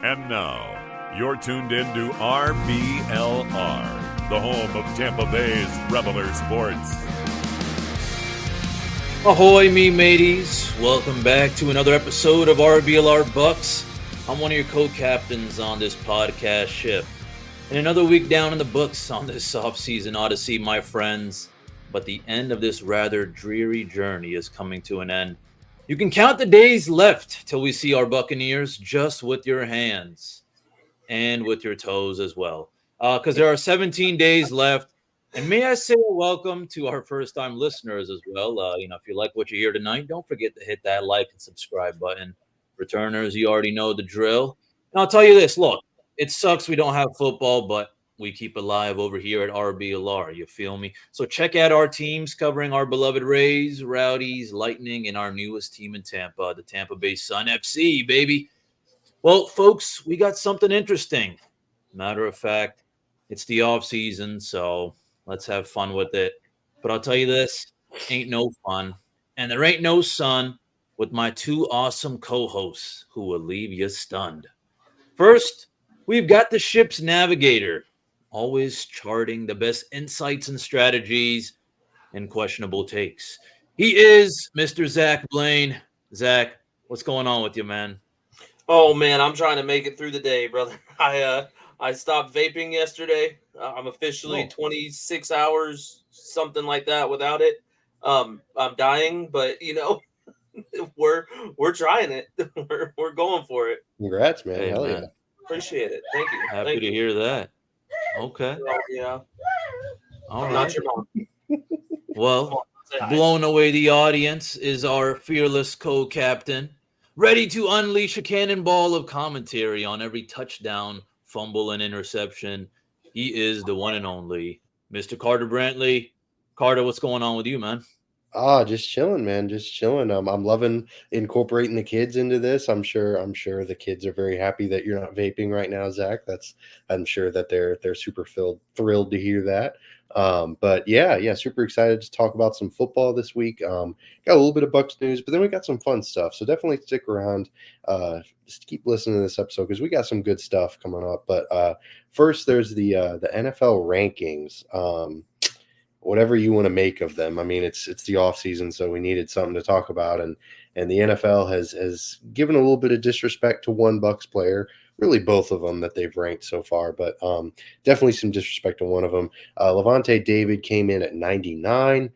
And now, you're tuned in to RBLR, the home of Tampa Bay's Reveler Sports. Ahoy, me mateys. Welcome back to another episode of RBLR Bucs. I'm one of your co-captains on this podcast ship. And another week down in the books on this off-season odyssey, my friends. But the end of this rather dreary journey is coming to an end. You can count the days left till we see our Buccaneers just with your hands and with your toes as well. Because there are 17 days left. And may I say a welcome to our first-time listeners as well. If you like what you hear tonight, don't forget to hit that like and subscribe button. Returners, you already know the drill. And I'll tell you this, look, it sucks we don't have football, but we keep it live over here at RBLR. You feel me? So check out our teams covering our beloved Rays, Rowdies, Lightning, and our newest team in Tampa, the Tampa Bay Sun FC, baby. Well, folks, we got something interesting. Matter of fact, it's the off season, so let's have fun with it. But I'll tell you this, ain't no fun. And there ain't no sun with my two awesome co-hosts who will leave you stunned. First, we've got the ship's navigator, always charting the best insights and strategies and questionable takes. He is Mr. Zach Blaine. Zach, what's going on with you, man? Oh, man, I'm trying to make it through the day, brother. I stopped vaping yesterday. I'm officially 26 hours, something like that, without it. I'm dying, but we're trying it. We're going for it. Congrats, man! Hey, Hell man. yeah! Appreciate it. Thank you. Happy to hear that. Okay. Yeah. All Not right. your mom. Well, Say hi. blown away the audience is our fearless co-captain, ready to unleash a cannonball of commentary on every touchdown, fumble, and interception. He is the one and only Mr. Carter Brantley. Carter, what's going on with you, man? Just chilling, man. Just chilling. I'm loving incorporating the kids into this. I'm sure the kids are very happy that you're not vaping right now, Zach. I'm sure that they're super thrilled to hear that. But yeah, super excited to talk about some football this week. Got a little bit of Bucs news, but then we got some fun stuff. So definitely stick around. Just keep listening to this episode because we got some good stuff coming up. But first, there's the NFL rankings. Whatever you want to make of them. I mean, it's the off season, so we needed something to talk about, and the NFL has given a little bit of disrespect to one Bucs player, really both of them that they've ranked so far, but definitely some disrespect to one of them. Levante David came in at 99,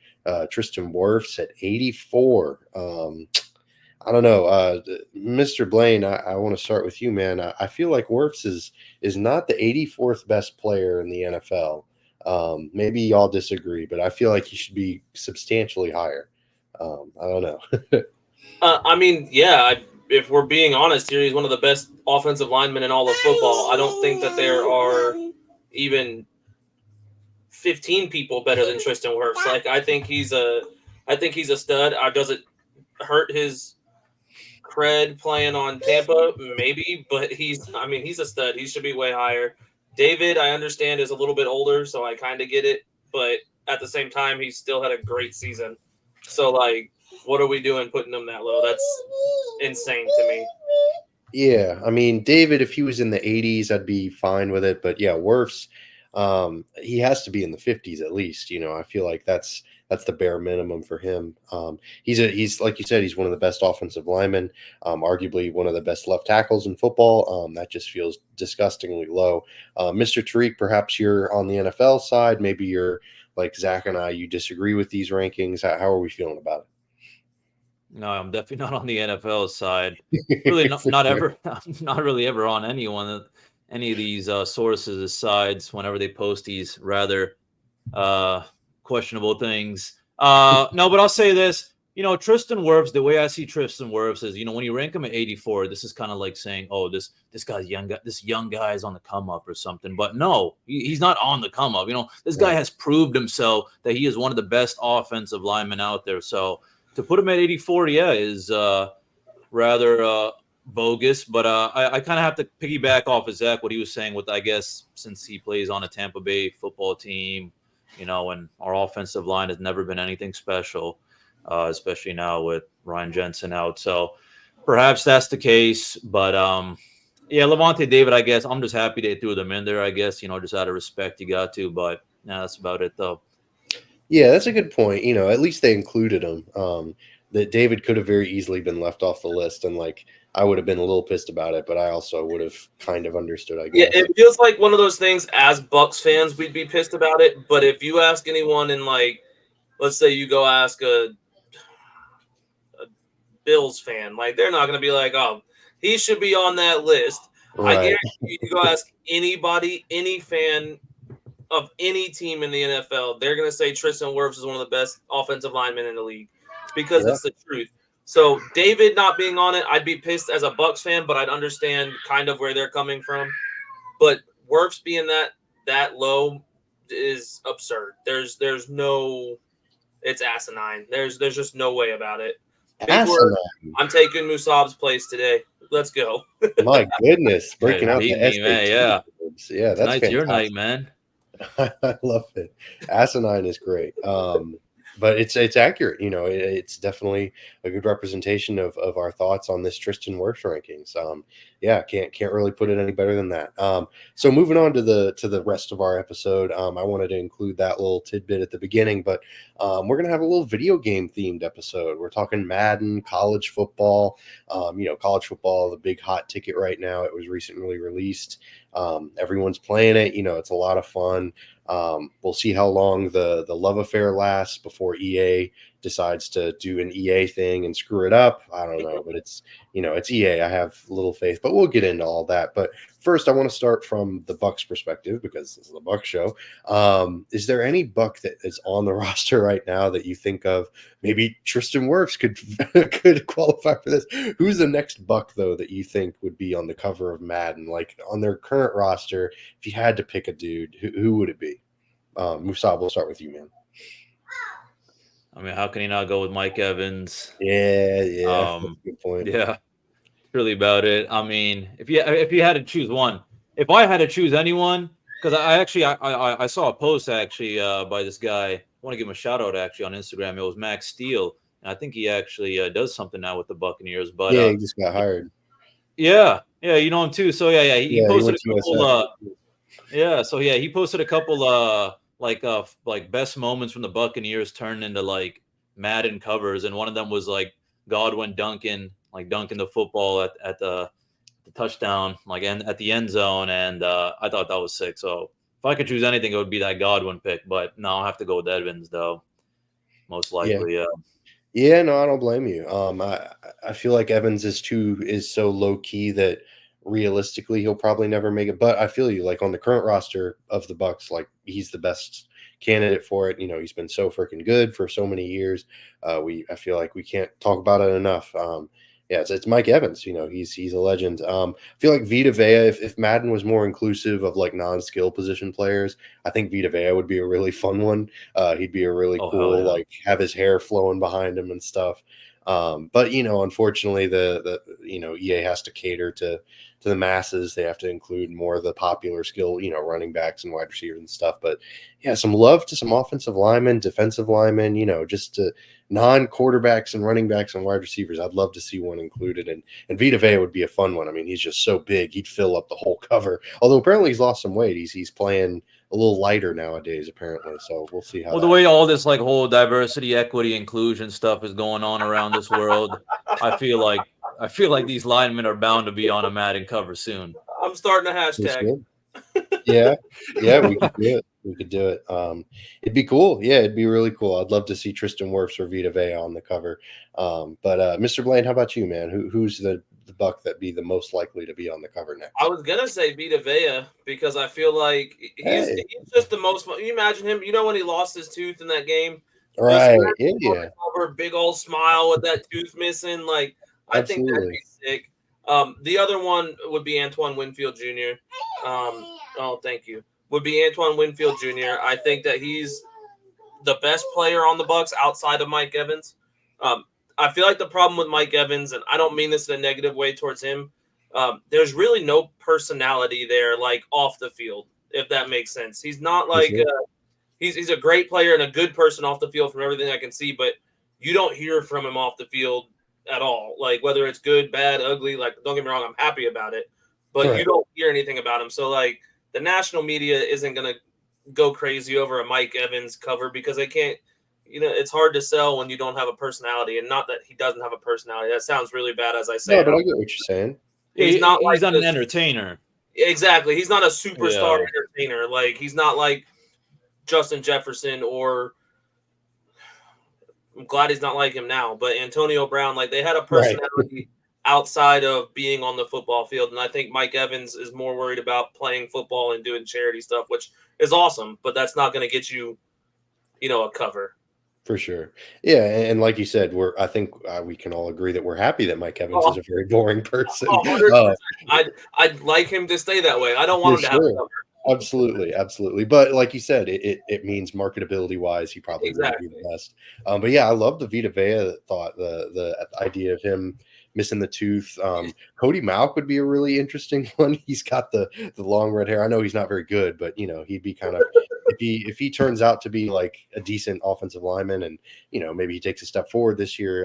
Tristan Wirfs at 84. I don't know, Mr. Blaine. I want to start with you, man. I feel like Wirfs is not the 84th best player in the NFL. Maybe y'all disagree, but I feel like he should be substantially higher. I don't know. If we're being honest here, he's one of the best offensive linemen in all of football. I don't think that there are even 15 people better than Tristan Wirfs. Like, I think he's a stud. Does it hurt his cred playing on Tampa? Maybe, but he's a stud. He should be way higher. David, I understand, is a little bit older, so I kind of get it. But at the same time, he still had a great season. So, like, what are we doing putting him that low? That's insane to me. Yeah, I mean, David, if he was in the 80s, I'd be fine with it. But yeah, Wirfs, he has to be in the 50s at least. I feel like that's the bare minimum for him. He's like you said, he's one of the best offensive linemen, arguably one of the best left tackles in football. That just feels disgustingly low. Mr. Tariq, perhaps you're on the NFL side. Maybe you're like Zach and I, you disagree with these rankings. How are we feeling about it? No, I'm definitely not on the NFL side. Really, not really ever on any of these sources' sides whenever they post these rather questionable things. No, but I'll say this. Tristan Wirfs, the way I see Tristan Wirfs is, when you rank him at 84, this is kind of like saying, oh, this guy's young guy, this young guy is on the come up or something. But no, he's not on the come up. This guy has proved himself that he is one of the best offensive linemen out there. So to put him at 84, is rather bogus. But I kind of have to piggyback off of Zach, what he was saying with, I guess, since he plays on a Tampa Bay football team, and our offensive line has never been anything special. Especially now with Ryan Jensen out. So perhaps that's the case. But Yeah, Levante David, I guess. I'm just happy they threw them in there, I guess, just out of respect you got to. But nah, that's about it, though. Yeah, that's a good point. At least they included him. That David could have very easily been left off the list, and like I would have been a little pissed about it, but I also would have kind of understood, I Yeah, guess. it feels like one of those things. As Bucks fans, we'd be pissed about it. But if you ask anyone in like, let's say you go ask a Bills fan, like they're not going to be like, oh, he should be on that list. I Right. guarantee you go ask anybody, any fan of any team in the NFL, they're going to say Tristan Wirfs is one of the best offensive linemen in the league because Yeah. it's the truth. So David not being on it, I'd be pissed as a Bucks fan, but I'd understand kind of where they're coming from. But Wirfs being that low is absurd. There's no, it's asinine. There's just no way about it. Big word. Asinine. I'm taking Musab's place today. Let's go. My goodness, Hey, breaking out beat the me, man. SAT Yeah. words. Yeah, that's Tonight's your night, fantastic. man. I love it. Asinine is great. But it's accurate. It's definitely a good representation of our thoughts on this Tristan Wirfs rankings. Yeah, can't really put it any better than that. So moving on to the rest of our episode, I wanted to include that little tidbit at the beginning, but we're gonna have a little video game themed episode. We're talking Madden, college football. College football, the big hot ticket right now. It was recently released. Everyone's playing it. It's a lot of fun. We'll see how long the love affair lasts before EA decides to do an EA thing and screw it up. I don't know, but it's EA. I have little faith, but we'll get into all that. But first, I want to start from the Bucs perspective because this is the Bucs show. Is there any Buck that is on the roster right now that you think of? Maybe Tristan Wirfs could qualify for this. Who's the next Buck though that you think would be on the cover of Madden, like on their current roster? If you had to pick a dude, who would it be? Musab, we'll start with you, man. I mean, how can you not go with Mike Evans? Yeah, that's a Um, good point. yeah, really about it. I mean, if you had to choose one, if I had to choose anyone, because I saw a post actually by this guy. I want to give him a shout out actually on Instagram. It was Max Steele, and I think he actually does something now with the Buccaneers. But Yeah, he just got hired. yeah, you know him too. So yeah, he Yeah, he posted went a to couple. USF. Yeah, so yeah, he posted a couple like best moments from the Buccaneers turned into like Madden covers, and one of them was like Godwin dunking the football at the touchdown, like at the end zone, and I thought that was sick. So if I could choose anything, it would be that Godwin pick, but no, I'll have to go with Evans though, most Yeah. likely. Yeah. Yeah, no, I don't blame you. I feel like Evans is so low key that realistically he'll probably never make it. But I feel you, like on the current roster of the Bucks, like he's the best candidate for it. He's been so freaking good for so many years. I feel like we can't talk about it enough. Yeah, it's Mike Evans. He's a legend. I feel like Vita Vea, if Madden was more inclusive of like non-skill position players, I think Vita Vea would be a really fun one. He'd be a really Oh hell cool, yeah. like have his hair flowing behind him and stuff. But unfortunately, the EA has to cater to the masses. They have to include more of the popular skill, running backs and wide receivers and stuff. But yeah, some love to some offensive linemen, defensive linemen, just to non-quarterbacks and running backs and wide receivers. I'd love to see one included, and Vita Vea would be a fun one. I mean, he's just so big; he'd fill up the whole cover. Although apparently he's lost some weight. He's playing a little lighter nowadays, apparently. So we'll see how. Well, the way all this like whole diversity, equity, inclusion stuff is going on around this world, I feel like these linemen are bound to be on a Madden cover soon. I'm starting a That's hashtag. good. Yeah, we could do it. We could do it. It'd be cool. Yeah, it'd be really cool. I'd love to see Tristan Wirfs or Vita Vea on the cover. But Mr. Blaine, how about you, man? Who's the Buck that be the most likely to be on the cover next? I was gonna say Vita Vea because I feel like he's Hey, just the most fun. You imagine him. When he lost his tooth in that game, just right? imagine him on Yeah, the cover, big old smile with that tooth missing. Like I think that'd absolutely. be sick. The other one would be Antoine Winfield Jr. Oh, thank you. Would be Antoine Winfield Jr. I think that he's the best player on the Bucks outside of Mike Evans. I feel like the problem with Mike Evans, and I don't mean this in a negative way towards him, there's really no personality there, like off the field, if that makes sense. He's not For like sure. he's a great player and a good person off the field from everything I can see, but you don't hear from him off the field at all. Like whether it's good, bad, ugly. Like don't get me wrong, I'm happy about it, but Right. you don't hear anything about him. So like the national media isn't going to go crazy over a Mike Evans cover because they can't. It's hard to sell when you don't have a personality, and not that he doesn't have a personality. That sounds really bad as I say No, it. but I get what you're saying. He's not He's like an entertainer. exactly. He's not a superstar Yeah. entertainer. Like he's not like Justin Jefferson or I'm glad he's not like him now, but Antonio Brown. Like they had a Right. personality outside of being on the football field, and I think Mike Evans is more worried about playing football and doing charity stuff, which is awesome, but that's not going to get you, a cover. For sure. Yeah, and like you said, I think we can all agree that we're happy that Mike Evans Oh, is a very boring person. 100%. I'd like him to stay that way. I don't want For him to have a sure. cover. Absolutely, absolutely. But like you said, it means marketability wise, he probably wouldn't be Exactly. the best. But yeah, I love the Vita Vea thought, the idea of him missing the tooth. Cody Mauch would be a really interesting one. He's got the long red hair. I know he's not very good, but he'd be kind of if he turns out to be like a decent offensive lineman, and maybe he takes a step forward this year.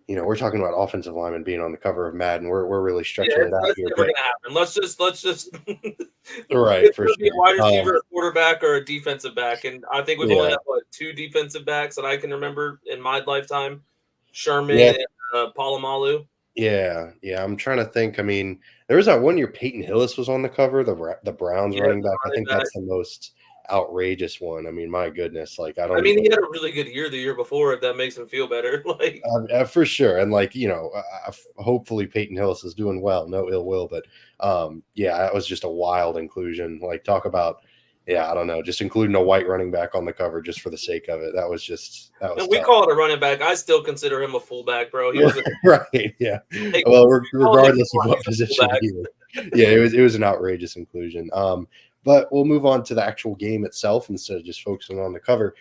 We're talking about offensive linemen being on the cover of Madden. We're really stretching it out That's here, never but gonna happen. Let's just right, it's for gonna be a wide sure. receiver, a quarterback, or a defensive back. And I think we've only Yeah. had two defensive backs that I can remember in my lifetime. Sherman Yeah, and Palomalu. yeah. I'm trying to think. I mean, there was that one year Peyton Hillis was on the cover, the Browns Yeah, running the back. I running think back. that's the most outrageous one. I mean, my goodness, like I I don't mean, even he had a really good year the year before, if that makes him feel better. Like, for sure. And like hopefully Peyton Hillis is doing well. No ill will, but yeah, that was just a wild inclusion. Like talk about. Yeah, I don't know, just including a white running back on the cover just for the sake of it. That was and we tough. call it a running back. I still consider him a fullback, bro. He was a Right. Yeah. like, Well, call him regardless of a what position fullback. he was, yeah, it was an outrageous inclusion. But we'll move on to the actual game itself instead of just focusing on the cover.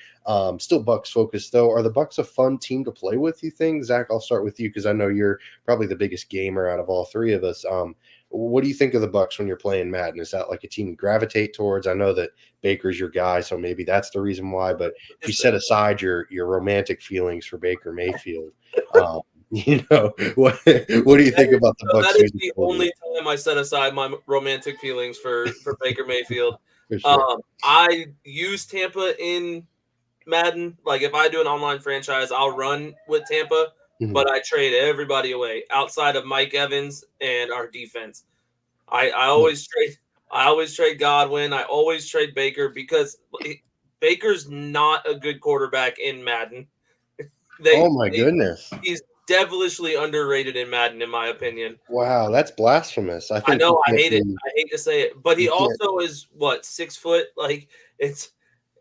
Still Bucs focused though. Are the Bucs a fun team to play with? You think, Zach? I'll start with you because I know you're probably the biggest gamer out of all three of us. What do you think of the Bucs when you're playing Madden? Is that like a team you gravitate towards? I know that Baker's your guy, so maybe that's the reason why. But if you set aside your romantic feelings for Baker Mayfield, um, what do you think about the Bucs That is using the quarterback? only time I set aside my romantic feelings for Baker Mayfield. For sure. I use Tampa in Madden. Like if I do an online franchise, I'll run with Tampa, Mhm. but I trade everybody away outside of Mike Evans and our defense. I always trade Godwin. I always trade Baker because Baker's not a good quarterback in Madden. Oh my goodness! He's devilishly underrated in Madden, in my opinion. Wow, that's blasphemous. I I think know you I can't hate it. be. I hate to say it, but he You can't. also is what 6 foot. Like it's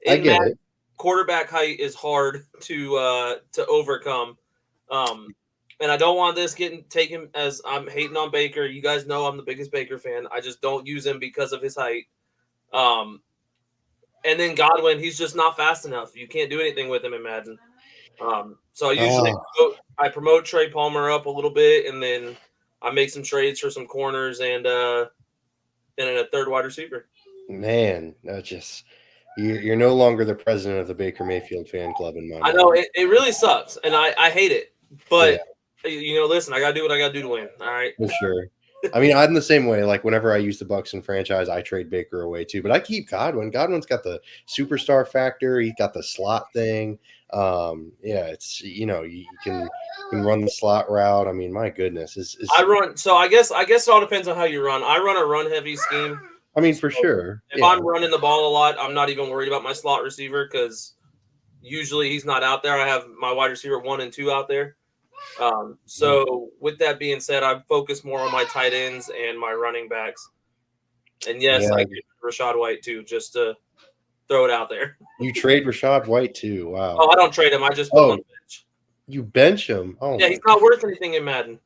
I in get Madden, it. quarterback height is hard to overcome. Um, and I don't want this getting taken as I'm hating on Baker. You guys know I'm the biggest Baker fan. I just don't use him because of his height. Um, and then Godwin, he's just not fast enough. You can't do anything with him in Madden. So Oh, I promote Trey Palmer up a little bit, and then I make some trades for some corners and a third wide receiver. man, that's just you're no longer the president of the Baker Mayfield fan club in my I know mind. it really sucks, and I hate it. Yeah, But listen, I gotta do what I gotta do to win. All right. for sure. I mean, I'm the same way. Like whenever I use the Bucks in franchise, I trade Baker away too. But I keep Godwin. Godwin's got the superstar factor. He's got the slot thing. Yeah, it's you can run the slot route. I mean, my goodness, I is run. So I guess it all depends on how you run. I run a run heavy scheme. I mean, So for sure. if Yeah. I'm running the ball a lot, I'm not even worried about my slot receiver because usually he's not out there. I have my wide receiver 1 and 2 out there. So with that being said, I focus more on my tight ends and my running backs. And yes, I Yeah. get Rashad White too, just to throw it out there. You trade Rashad White too. Oh, Wow. I don't trade him. I just put him on Oh, the bench. you bench him. Oh Yeah, my he's not worth anything in Madden.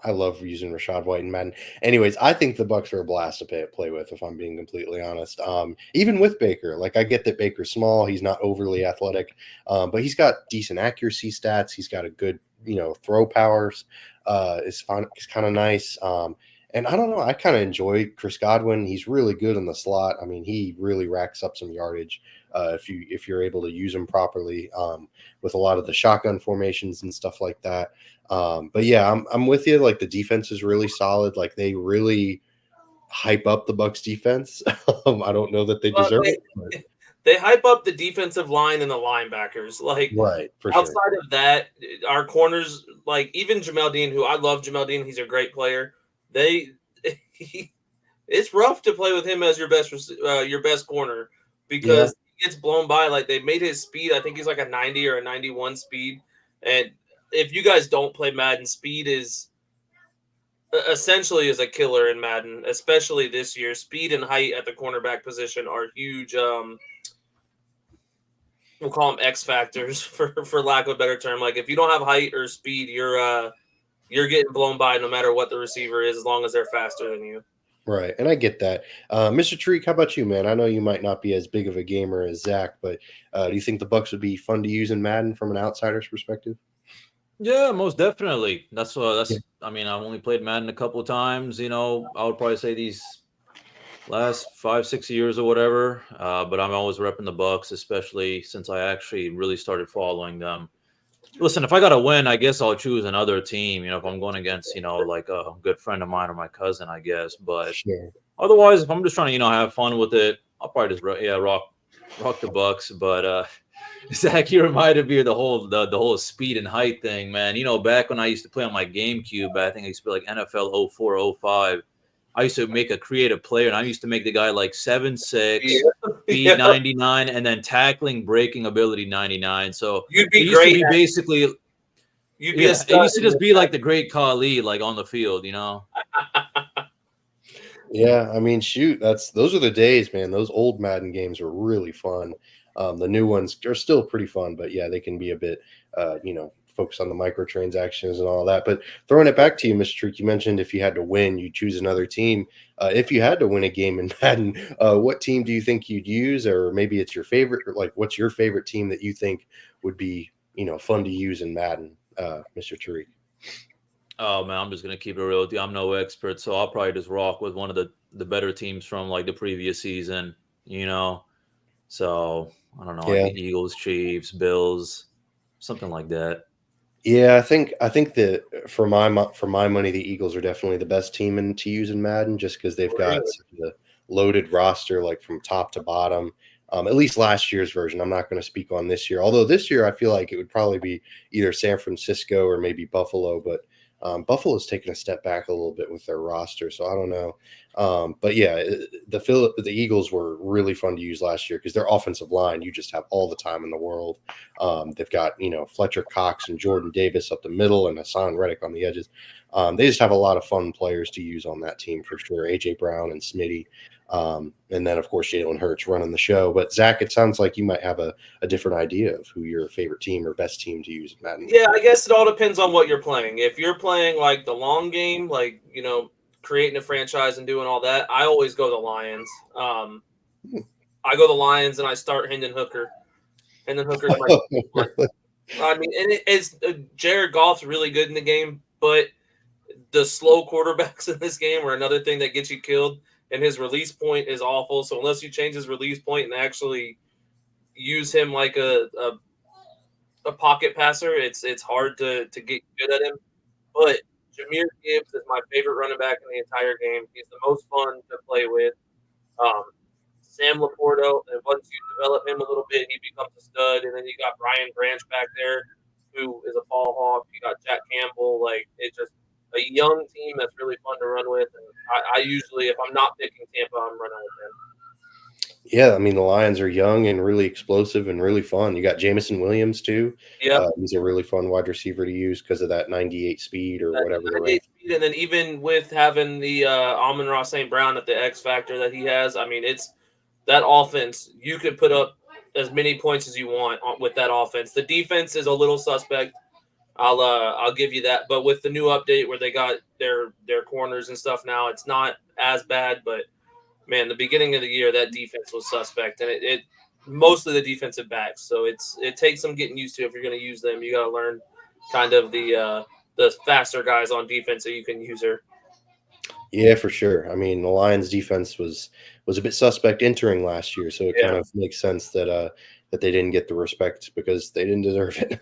I love using Rashad White and Madden. Anyways, I think the Bucks are a blast to play with, if I'm being completely honest. Even with Baker, like I get that Baker's small, he's not overly athletic, but he's got decent accuracy stats. He's got a good, throw powers. It's fun. It's kind of nice. And I don't know, I kind of enjoy Chris Godwin. He's really good in the slot. I mean, he really racks up some yardage if you're able to use him properly with a lot of the shotgun formations and stuff like that. But yeah, I'm with you. Like the defense is really solid. Like they really hype up the Bucs defense. I don't know that they Well, deserve it, but they hype up the defensive line and the linebackers. Like right, for sure. outside of that, our corners, like even Jamel Dean, who I love Jamel Dean, he's a great player. It's rough to play with him as your best corner Yeah, because he gets blown by. Like they made his speed, I think he's like a 90 or a 91 speed. And if you guys don't play Madden, speed is essentially is a killer in Madden, especially this year. Speed and height at the cornerback position are huge. We'll call them X factors for lack of a better term. Like if you don't have height or speed, you're getting blown by no matter what the receiver is, as long as they're faster than you. right. And I get that. Mr. Tariq, how about you, man? I know you might not be as big of a gamer as Zach, but do you think the Bucs would be fun to use in Madden from an outsider's perspective? Yeah, most definitely. Yeah. I mean, I've only played Madden a couple of times. I would probably say these last 5, 6 years or whatever. But I'm always repping the Bucks, especially since I actually really started following them. Listen, if I got to win, I guess I'll choose another team. If I'm going against, like a good friend of mine or my cousin, I guess. But Sure. otherwise, if I'm just trying to, have fun with it, I'll probably just rock the Bucks. But Zach, you reminded me of the whole speed and height thing, man. Back when I used to play on my GameCube, I think I used to play like NFL 04, 05. I used to make a creative player, and I used to make the guy like 7'6", speed 99, and then tackling, breaking ability 99. So You'd it be used to great. be basically, You'd be a it stud used to in just this be like the great Khali, like on the field, Yeah, I mean, shoot, those are the days, man. Those old Madden games were really fun. The new ones are still pretty fun, but yeah, they can be a bit, focused on the microtransactions and all that. But throwing it back to you, Mr. Trick, you mentioned if you had to win, you choose another team. If you had to win a game in Madden, what team do you think you'd use, or maybe it's your favorite? Or like, what's your favorite team that you think would be, fun to use in Madden, Mr. Tariq? Oh man, I'm just gonna keep it real with you. I'm no expert, so I'll probably just rock with one of the better teams from like the previous season, you know. So I don't know, like Yeah. the Eagles, Chiefs, Bills, something like that. Yeah, I think that for my money, the Eagles are definitely the best team to use in Madden, just because they've got Really? such a loaded roster, like from top to bottom. At least last year's version. I'm not going to speak on this year, although this year I feel like it would probably be either San Francisco or maybe Buffalo. But Buffalo's taken a step back a little bit with their roster, so I don't know. But yeah, the Eagles were really fun to use last year because their offensive line, you just have all the time in the world. They've got Fletcher Cox and Jordan Davis up the middle and Hassan Reddick on the edges. They just have a lot of fun players to use on that team for sure. AJ Brown and Smitty, and then of course Jalen Hurts running the show. But Zach, it sounds like you might have a different idea of who your favorite team or best team to use in Madden. Yeah, I guess it all depends on what you're playing. If you're playing like the long game, like creating a franchise and doing all that, I always go the Lions. I go the Lions and I start Hendon Hooker. Hendon Hooker's my. I mean, and it's Jared Goff's really good in the game, but the slow quarterbacks in this game are another thing that gets you killed. And his release point is awful. So unless you change his release point and actually use him like a pocket passer, it's hard to get good at him. But Jameer Gibbs is my favorite running back in the entire game. He's the most fun to play with. Um, Sam Laporto, and once you develop him a little bit, he becomes a stud. And then you got Brian Branch back there, who is a ball hawk. You got Jack Campbell. Like it's just a young team that's really fun to run with. And I usually, if I'm not picking Tampa, I'm running with them. Yeah, I mean the Lions are young and really explosive and really fun. You got Jamison Williams too. Yep. He's a really fun wide receiver to use because of that 98 speed or whatever. The 98 speed, and then even with having the Amon-Ra St. Brown at the X factor that he has, I mean, it's that offense. You could put up as many points as you want with that offense. The defense is a little suspect. I'll give you that. But with the new update where they got their corners and stuff now, it's not as bad. But man, the beginning of the year that defense was suspect, and it mostly the defensive backs. So it takes some getting used to if you're going to use them. You got to learn kind of the faster guys on defense so you can use her. Yeah, for sure. I mean, the Lions defense was a bit suspect entering last year, so it kind Yeah. of makes sense that they didn't get the respect because they didn't deserve it.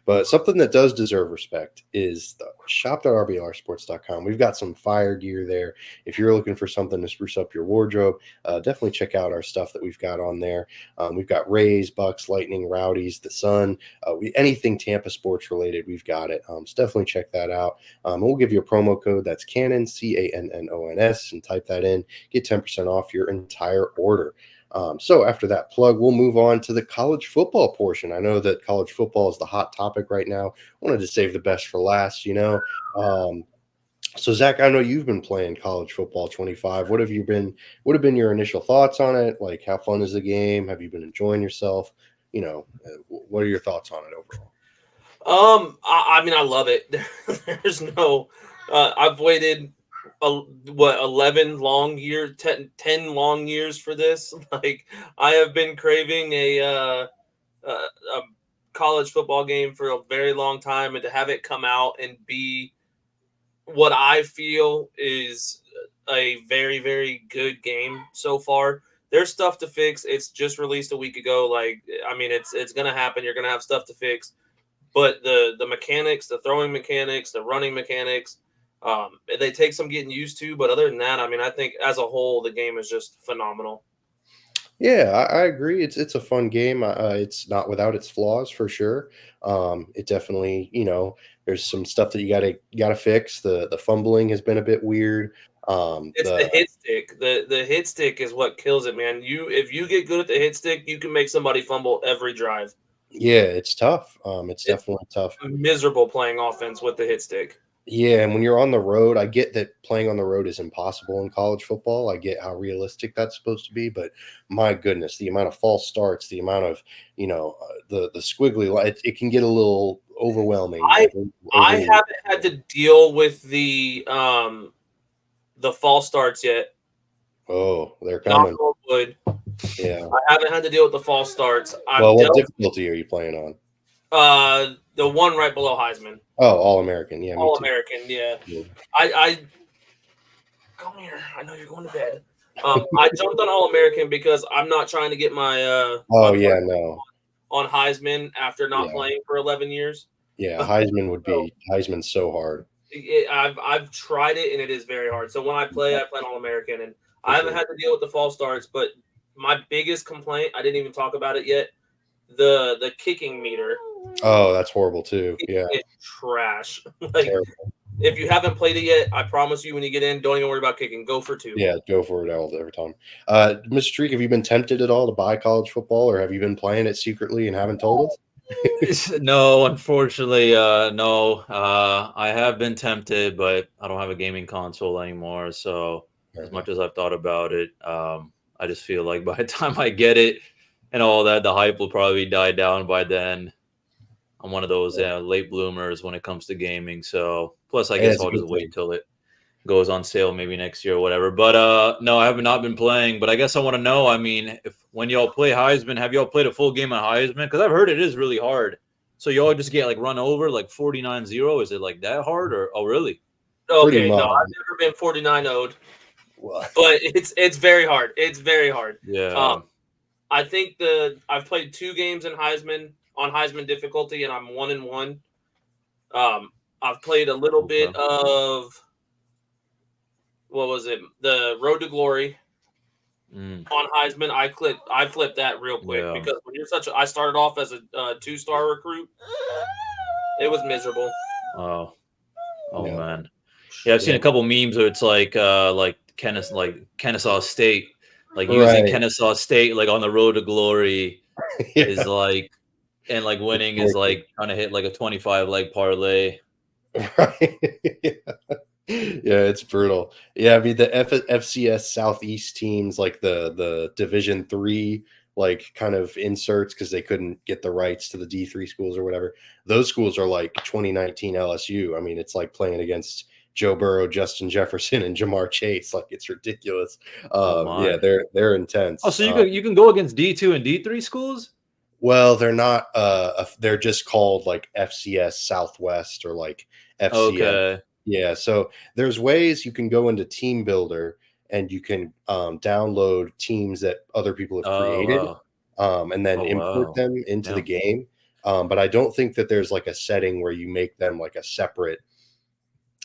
But something that does deserve respect is the shop.rblrsports.com. We've got some fire gear there. If you're looking for something to spruce up your wardrobe, definitely check out our stuff that we've got on there. We've got Rays, Bucks, Lightning, Rowdies, the Sun, anything Tampa sports related, we've got it. So definitely check that out. And we'll give you a promo code that's Cannon, CANNONS, and type that in. Get 10% off your entire order. So after that plug, we'll move on to the college football portion. I know that college football is the hot topic right now. Wanted to save the best for last, So Zach, I know you've been playing college football 25. What have been your initial thoughts on it? Like, how fun is the game? Have you been enjoying yourself? What are your thoughts on it overall? I mean, I love it. There's no, I've waited, 11 long years, 10 long years for this. Like, I have been craving a college football game for a very long time, and to have it come out and be what I feel is a very, very good game so far. There's stuff to fix. It's just released a week ago. Like, I mean, it's gonna happen. You're gonna have stuff to fix, but the mechanics, the throwing mechanics, the running mechanics, they take some getting used to. But other than that, I mean, I think as a whole, the game is just phenomenal. Yeah, I agree. It's a fun game. It's not without its flaws for sure. It definitely, there's some stuff that you gotta fix. The fumbling has been a bit weird. It's the hit stick. The hit stick is what kills it, man. If you get good at the hit stick, you can make somebody fumble every drive. Yeah, it's tough. It's It's definitely tough. miserable playing offense with the hit stick. Yeah, and when you're on the road, I get that playing on the road is impossible in college football. I get how realistic that's supposed to be, but my goodness, the amount of false starts, the amount of the squiggly, it can get a little overwhelming. I Like, I overly. haven't had to deal with the false starts yet. Oh, they're Knock coming. on wood. Yeah. I haven't had to deal with the false starts. I've Well, what dealt difficulty are you playing on? the one right below Heisman, Oh, All American. Yeah, me All too. American. Yeah, Yeah. I come here. I know you're going to bed. I jumped on All American because I'm not trying to get my Oh, blood yeah, no. on Heisman after not Yeah. playing for 11 years. Yeah, So Heisman's so hard. I've tried it and it is very hard. So when I play an All American, and For I haven't sure. had to deal with the false starts. But my biggest complaint, I didn't even talk about it yet. The kicking meter Oh, that's horrible too. Yeah, is trash. Like, terrible. if you haven't played it yet, I promise you, when you get in, don't even worry about kicking. Go for two. Yeah, go for it every time. Mr. Streak, have you been tempted at all to buy college football, or have you been playing it secretly and haven't told us? No, unfortunately, no. I have been tempted, but I don't have a gaming console anymore. So as much as I've thought about it, I just feel like by the time I get it and all that, the hype will probably die down by then. I'm one of those late bloomers when it comes to gaming. So plus, I Hey, guess that's a I'll good just thing. wait till it goes on sale maybe next year or whatever. But no, I have not been playing. But I guess I want to know. I mean, if when y'all play Heisman, have y'all played a full game of Heisman? Because I've heard it is really hard. So y'all just get like run over like 49-0. Is it like that hard or oh really? Pretty Okay, no, much. I've never been 49-0'd, Well, but it's very hard. It's very hard. Yeah. I think I've played 2 games in Heisman on Heisman difficulty, and I'm 1-1. I've played a little bit Okay. of what was it? The Road to Glory Mm, on Heisman. I flipped that real quick yeah. because when you're I started off as a 2-star recruit. It was miserable. Oh. Oh yeah. man. Yeah, I've seen a couple memes where it's like Kennesaw State, like using Right. Kennesaw State like on the road to glory Yeah. is like and like winning is like trying to hit like a 25 leg parlay. Right. Yeah, it's brutal. Yeah, I mean the FCS Southeast teams, like the Division 3, like kind of inserts because they couldn't get the rights to the D3 schools or whatever. Those schools are like 2019 LSU. I mean, it's like playing against Joe Burrow, Justin Jefferson, and Jamar Chase. Like, it's ridiculous. Oh Yeah, my. they're Oh, intense. so you can go against D2 and D3 schools? Well, they're not. They're just called like FCS Southwest or like FCS. Okay. Yeah, so there's ways you can go into Team Builder and you can download teams that other people have Oh, created, wow. and then Oh, import wow. them into the Yeah. game. But I don't think that there's like a setting where you make them like a separate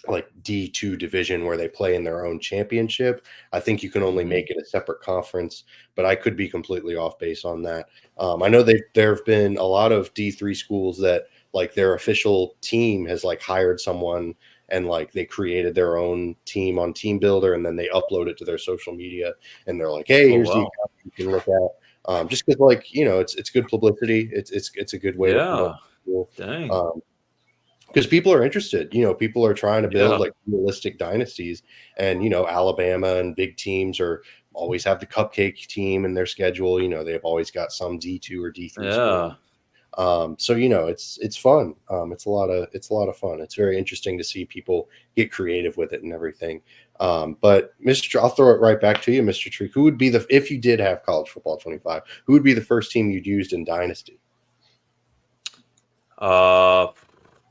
like D2 division where they play in their own championship. I think you can only Mhm. make it a separate conference, but I could be completely off base on that. I know there have been a lot of D3 schools that like their official team has like hired someone and like they created their own team on Team Builder and then they upload it to their social media and they're like, hey, Oh, here's the wow. account you can look at. Just because like it's good publicity. It's a good way to promote Yeah. school. Dang. Um, because people are interested. People are trying to build Yeah. like realistic dynasties, and Alabama and big teams are always have the cupcake team in their schedule. They've always got some D2 or D3 school. Yeah. So it's fun. It's a lot of fun. It's very interesting to see people get creative with it and everything. But I'll throw it right back to you, Mr. Tree. Who would be if you did have college football 25? Who would be the first team you'd used in dynasty? Uh,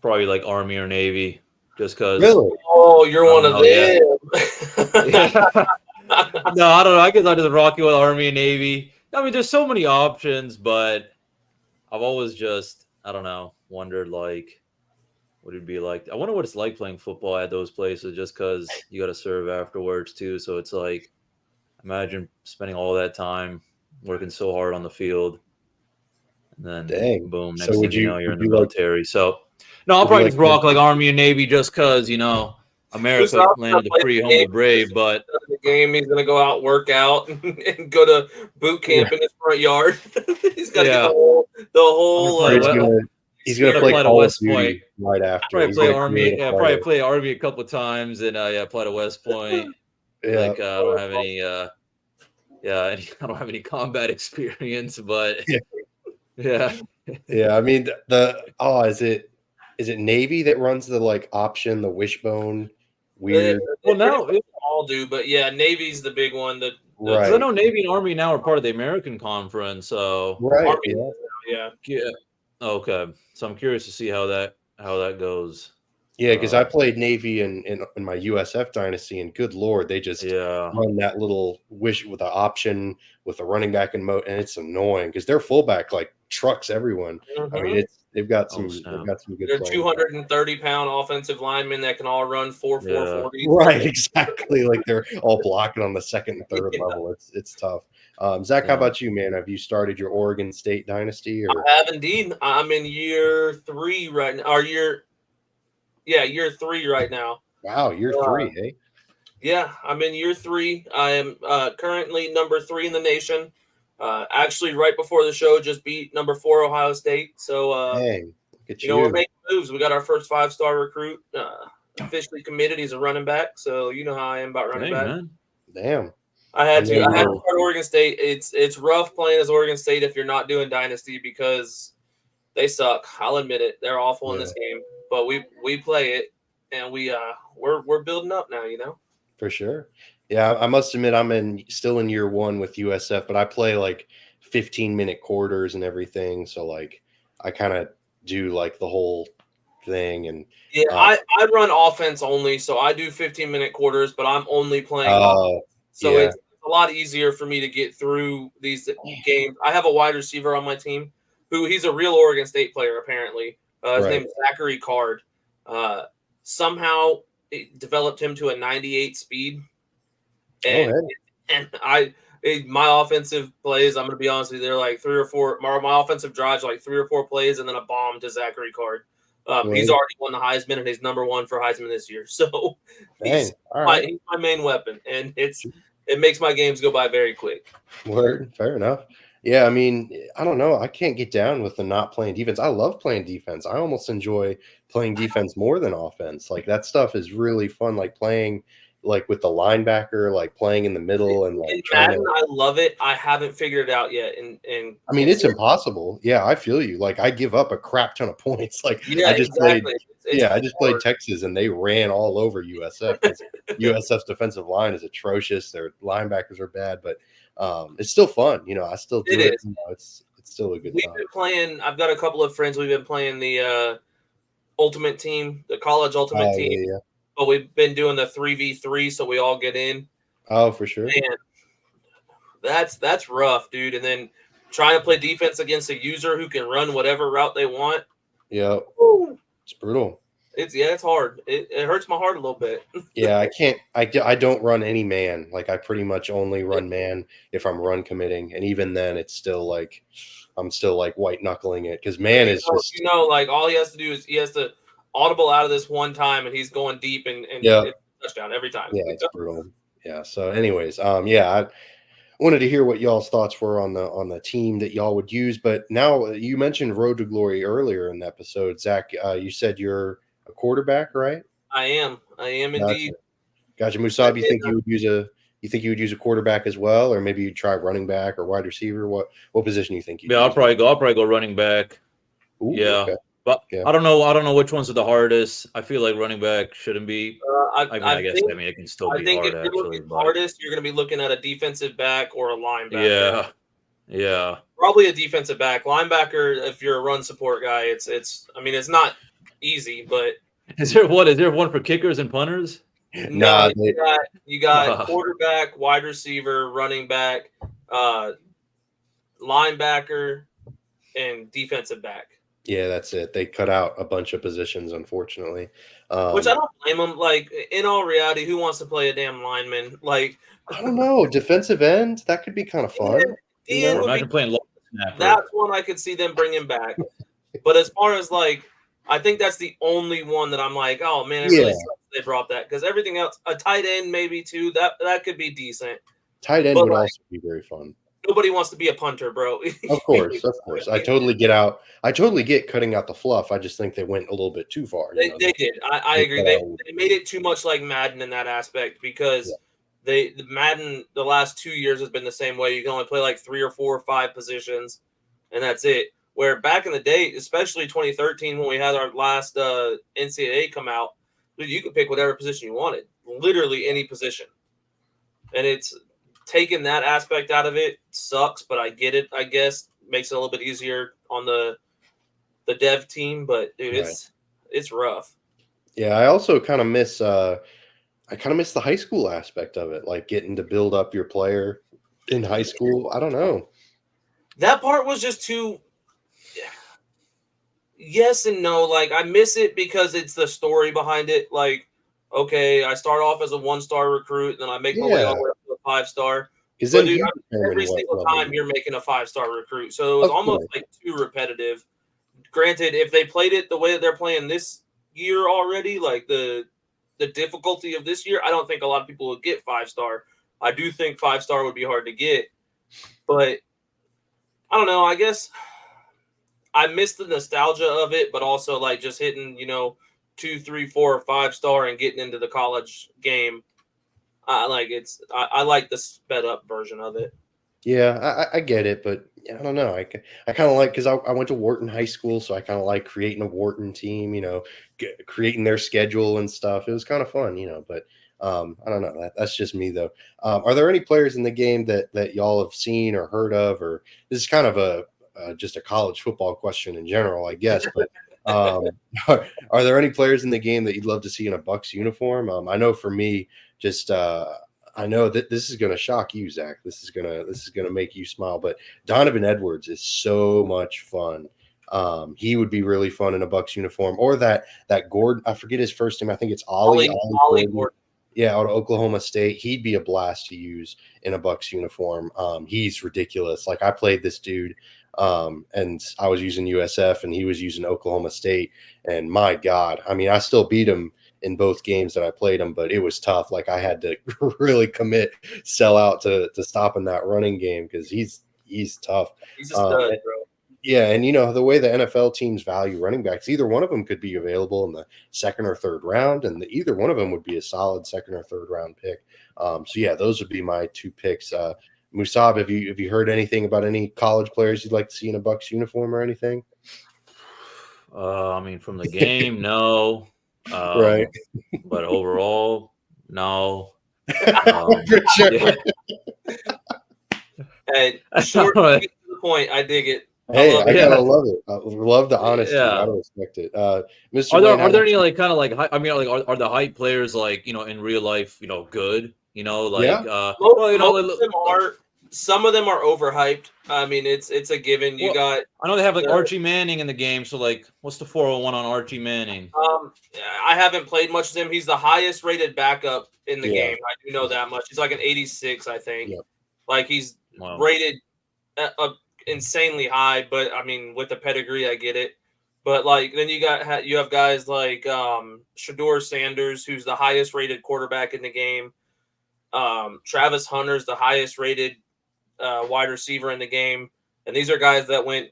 Probably like Army or Navy, just because Really? Oh, you're I one don't of know. Yeah. them. Yeah. No, I don't know. I guess I just rock it with Army and Navy. I mean, there's so many options, but I've always just, I don't know, wondered like what it'd be like. I wonder what it's like playing football at those places just because you got to serve afterwards too. So it's like, imagine spending all that time working so hard on the field and then Dang. boom, So next thing you know, you're would in the you like military. So, no, I'll would you probably like just rock like Army and Navy just because, Who's America not gonna landed the play free the home of game? the brave, but The game. He's gonna go out, work out, and go to boot camp in his front yard. He's got to get yeah, the I'm gonna whole play. he's I'm gonna gonna play apply to Call of West Point. Duty right after. Probably He's play gonna create Army. a Yeah, probably player. play Army a couple of times, and apply to West Point. Yeah. Like I don't have any. I don't have any combat experience, but Yeah. yeah, Yeah. I mean is it Navy that runs the like option, the wishbone They weird? well pretty now much all do, but yeah, Navy's the big one. The because I Right. know Navy and Army now are part of the American conference, so Right. Army, Yeah. yeah. yeah. Okay, so I'm curious to see how that goes. Yeah, because I Uh, played Navy in my USF dynasty, and good lord, they just yeah. run that little wish with the option with the running back and it's annoying because their fullback like trucks everyone. I mean, Mm-hmm. they've got Oh they've snap. got some good They're players. 230-pound offensive linemen that can all run 4.4 Yeah. 40s. Right, exactly. Like they're all blocking on the second and third Yeah. level. It's tough. Zach, how Yeah. about you, man? Have you started your Oregon State dynasty or? I have indeed. I'm in year 3 right now. Or year 3 right now. Wow, year Uh, 3, eh? Yeah, I'm in year 3. I am currently number 3 in the nation. Actually, right before the show, just beat number 4 Ohio State. So, Dang, look at we're you. making moves. We got our first 5-star recruit officially committed. He's a running back. So, you know how I am about running Dang back. man. Damn. I And had to. then I had to start Oregon State. It's rough playing as Oregon State if you're not doing dynasty because they suck. I'll admit it. They're awful in yeah, this game, but we play it, and we're building up now. for sure. Yeah, I must admit I'm still in year 1 with USF, but I play like 15-minute quarters and everything. So like I kind of do like the whole thing and Yeah, uh, I run offense only, so I do 15-minute quarters, but I'm only playing offense. uh So yeah. it's a lot easier for me to get through these games. I have a wide receiver on my team he's a real Oregon State player, apparently. His Right. name is Zachary Card. Somehow it developed him to a 98 speed. Oh, And hey. my offensive plays, I'm going to be honest with you, they're like 3 or 4. My offensive drives like 3 or 4 plays and then a bomb to Zachary Card. He's Right. already won the Heisman and he's number 1 for Heisman this year. So Dang. All right. he's my main weapon, and it makes my games go by very quick. Word. Fair enough. Yeah, I mean, I don't know. I can't get down with the not playing defense. I love playing defense. I almost enjoy playing defense more than offense. Like that stuff is really fun. Like playing like with the linebacker, like playing in the middle and In like trying Madden, to I love it. I haven't figured it out yet. I mean, it's impossible. Yeah, I feel you. Like I give up a crap ton of points. Like yeah, I just played exactly. It's I just played hard. Texas and they ran all over USF because USF's defensive line is atrocious. Their linebackers are bad, but it's still fun. I still do It it. is. It's still a good We've time. been playing. I've got a couple of friends. We've been playing the Ultimate Team, the college Ultimate Oh Team. yeah, yeah. but we've been doing the 3v3, so we all get in. Oh, for sure. Man, that's rough, dude. And then trying to play defense against a user who can run whatever route they want. Yeah, it's brutal. It's hard. It hurts my heart a little bit. Yeah, I can't. I don't run any man. Like I pretty much only run man if I'm run committing, and even then, it's still like I'm still like white knuckling it because man is just like all he has to do is he has to audible out of this one time, and he's going deep and Yeah. it's a touchdown every time. Yeah, it's brutal. Yeah. So, anyways, yeah, I wanted to hear what y'all's thoughts were on the team that y'all would use. But now you mentioned Road to Glory earlier in the episode, Zach. You said you're a quarterback, right? I am indeed. Gotcha. Musab, you think you would use a quarterback as well, or maybe you try running back or wide receiver? What position you think you? Yeah, I'll probably go running back. Ooh, yeah. Okay. But Yeah. I don't know which ones are the hardest. I feel like running back shouldn't be. I guess it can still be I think hard if you're actually. looking hardest, you're going to be looking at a defensive back or a linebacker. Yeah. Probably a defensive back. Linebacker, if you're a run support guy, it's not easy, but Is there one for kickers and punters? Nah, you got quarterback, wide receiver, running back, linebacker, and defensive back. Yeah, that's it. They cut out a bunch of positions, unfortunately. Which I don't blame them. Like, in all reality, who wants to play a damn lineman? Like, I don't know. Defensive end, that could be kind of fun. Imagine playing long snapper. That's one I could see them bringing back. But as far as, like, I think that's the only one that I'm like, oh, man, it really sucks they brought that. Because everything else, a tight end maybe, too, that could be decent. Tight end would also be very fun. Nobody wants to be a punter, bro. Of course. I totally get cutting out the fluff. I just think they went a little bit too far. They did. I agree. They made it too much like Madden in that aspect because the Madden the last 2 years has been the same way. You can only play like 3 or 4 or 5 positions, and that's it. Where back in the day, especially 2013 when we had our last NCAA come out, you could pick whatever position you wanted, literally any position, and it's taking that aspect out of it sucks, but I get it. I guess makes it a little bit easier on the dev team, but dude, it's rough. Yeah, I also kind of miss the high school aspect of it, like getting to build up your player in high school. I don't know. That part was just too yes and no. Like I miss it because it's the story behind it. Like, okay, I start off as a 1-star recruit, then I make my way all the way up to a 5-star. Because then every single time you're making a 5-star recruit, so it was almost like too repetitive. Granted, if they played it the way that they're playing this year already, like the difficulty of this year, I don't think a lot of people would get 5-star. I do think 5-star would be hard to get, but I don't know. I guess I miss the nostalgia of it, but also like just hitting, 2, 3, 4, or 5-star and getting into the college game. I like the sped up version of it. Yeah, I get it, but I don't know. I kind of like because I went to Wharton High School, so I kind of like creating a Wharton team. Creating their schedule and stuff. It was kind of fun, But I don't know. That's just me though. Are there any players in the game that y'all have seen or heard of, or this is kind of just a college football question in general, I guess, but. Are there any players in the game that you'd love to see in a Bucs uniform? I know for me, just I know that this is going to shock you, Zach. This is gonna make you smile. But Donovan Edwards is so much fun. He would be really fun in a Bucs uniform, or that Gordon. I forget his first name. I think it's Ollie Gordon. Yeah, out of Oklahoma State. He'd be a blast to use in a Bucs uniform. He's ridiculous. Like I played this dude. And I was using USF and he was using Oklahoma State, and my God, I mean, I still beat him in both games that I played him, but it was tough. Like I had to really sell out to stopping that running game because he's tough. He's a stud, bro. Yeah, and the way the NFL teams value running backs, either one of them could be available in the 2nd or 3rd round, and either one of them would be a solid 2nd or 3rd round pick. So yeah, those would be my 2 picks. Musab, have you heard anything about any college players you'd like to see in a Bucs uniform or anything? I mean, from the game, no. Right. But overall, no. For sure. Yeah. And short to the point, I dig it. Hey, love I it. gotta Yeah. love it. I love the honesty. Yeah. Gotta respect it. Mr. Are there Wayne, how are there about any you? like kind of like I mean like are the hype players like in real life good Yeah, like Most, well most of them are. Some of them are overhyped. I mean, it's a given. You well got I know they have like the Archie Manning in the game, so like what's the 401 on Archie Manning? I haven't played much with him. He's the highest rated backup in the yeah, game. I do know that much. He's like an 86, I think. yeah, Like he's Wow. rated insanely high, but I mean, with the pedigree, I get it. But like then you have guys like Shador Sanders, who's the highest rated quarterback in the game. Travis Hunter's the highest rated wide receiver in the game, and these are guys that went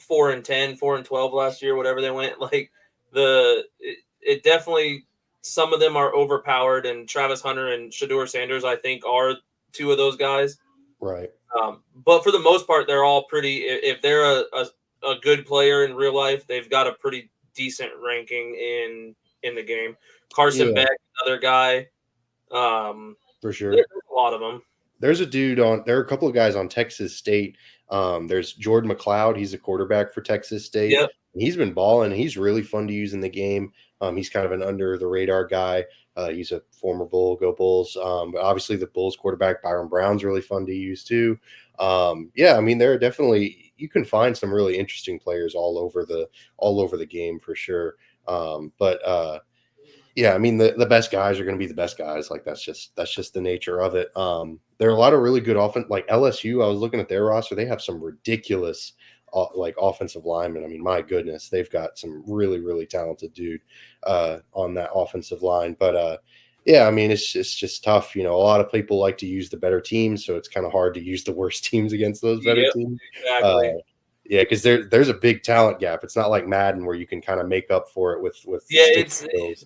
4-10, 4-12 last year, whatever they went. Like it definitely, some of them are overpowered, and Travis Hunter and Shador Sanders, I think, are two of those guys. right. But for the most part, they're all pretty. If they're a good player in real life, they've got a pretty decent ranking in the game. Carson Yeah, Beck, another guy. Um, for sure. there's a lot of them. There's a dude on. There are a couple of guys on Texas State. There's Jordan McLeod. He's a quarterback for Texas State. Yep. He's been balling. He's really fun to use in the game. He's kind of an under the radar guy. He's a former Bull, go Bulls. But obviously the Bulls quarterback Byron Brown's really fun to use too. Yeah, I mean there are definitely, you can find some really interesting players all over the game for sure. But yeah, I mean the best guys are going to be the best guys. Like that's just the nature of it. There are a lot of really good offense. Like LSU, I was looking at their roster. They have some ridiculous like offensive linemen. I mean, my goodness, they've got some really talented dude on that offensive line. But yeah, I mean it's just tough. A lot of people like to use the better teams, so it's kind of hard to use the worst teams against those better Yep. teams. Exactly. Yeah, because there's a big talent gap. It's not like Madden where you can kind of make up for it with Yeah, stick skills.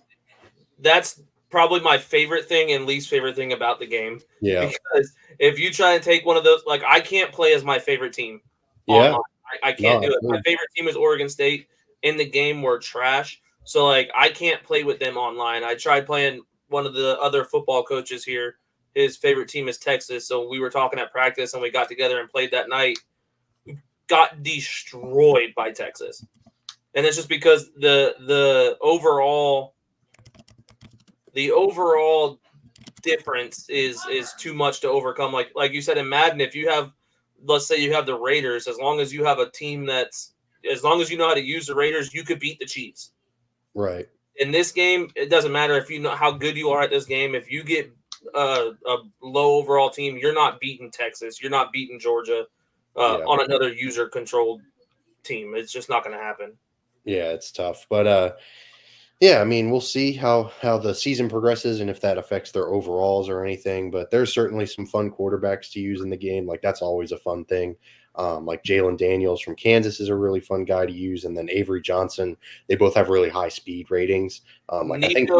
that's probably my favorite thing and least favorite thing about the game. Yeah. Because if you try and take one of those, like I can't play as my favorite team Yeah. online. I can't No, do it. My absolutely. favorite team is Oregon State. In the game, we're trash. So like I can't play with them online. I tried playing one of the other football coaches here. His favorite team is Texas. So we were talking at practice and we got together and played that night. Got destroyed by Texas. And it's just because the overall difference is too much to overcome. Like you said in Madden, if you have, let's say you have the Raiders, as long as you have a team as long as you know how to use the Raiders, you could beat the Chiefs. Right. In this game, it doesn't matter if you know how good you are at this game. If you get a low overall team, you're not beating Texas. You're not beating Georgia Yeah. on another user controlled team. It's just not going to happen. Yeah, it's tough. But yeah, I mean, we'll see how the season progresses and if that affects their overalls or anything. But there's certainly some fun quarterbacks to use in the game. Like that's always a fun thing. Like Jalen Daniels from Kansas is a really fun guy to use, and then Avery Johnson. They both have really high speed ratings. Like I think.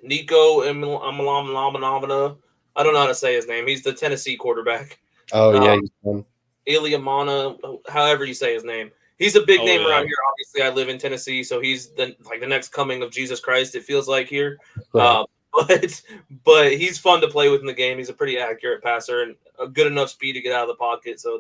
Nico Imalamanavana. I don't know how to say his name. He's the Tennessee quarterback. Oh yeah, Um, he's fun. Iliamana, however you say his name. He's a big Oh, name yeah. around here. Obviously, I live in Tennessee, so he's the next coming of Jesus Christ. It feels like here, Right. but he's fun to play with in the game. He's a pretty accurate passer and a good enough speed to get out of the pocket. So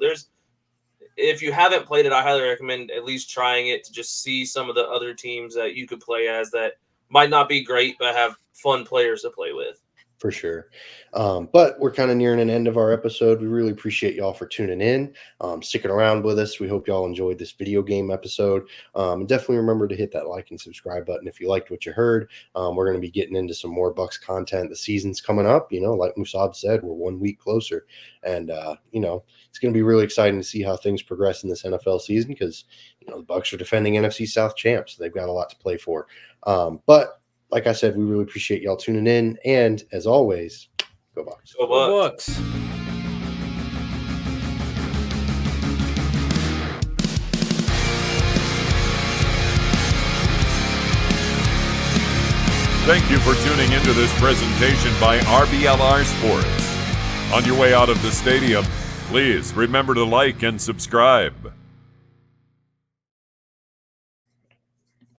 if you haven't played it, I highly recommend at least trying it to just see some of the other teams that you could play as that might not be great, but have fun players to play with. For sure. But we're kind of nearing an end of our episode. We really appreciate y'all for tuning in, sticking around with us. We hope y'all enjoyed this video game episode. And definitely remember to hit that like and subscribe button if you liked what you heard. We're going to be getting into some more Bucs content. The season's coming up. Like Musab said, we're 1 week closer. And, it's going to be really exciting to see how things progress in this NFL season because, the Bucs are defending NFC South champs. So they've got a lot to play for. But like I said, we really appreciate y'all tuning in. And as always, go Bucs. Go Bucs. Thank you for tuning into this presentation by RBLR Sports. On your way out of the stadium, please remember to like and subscribe.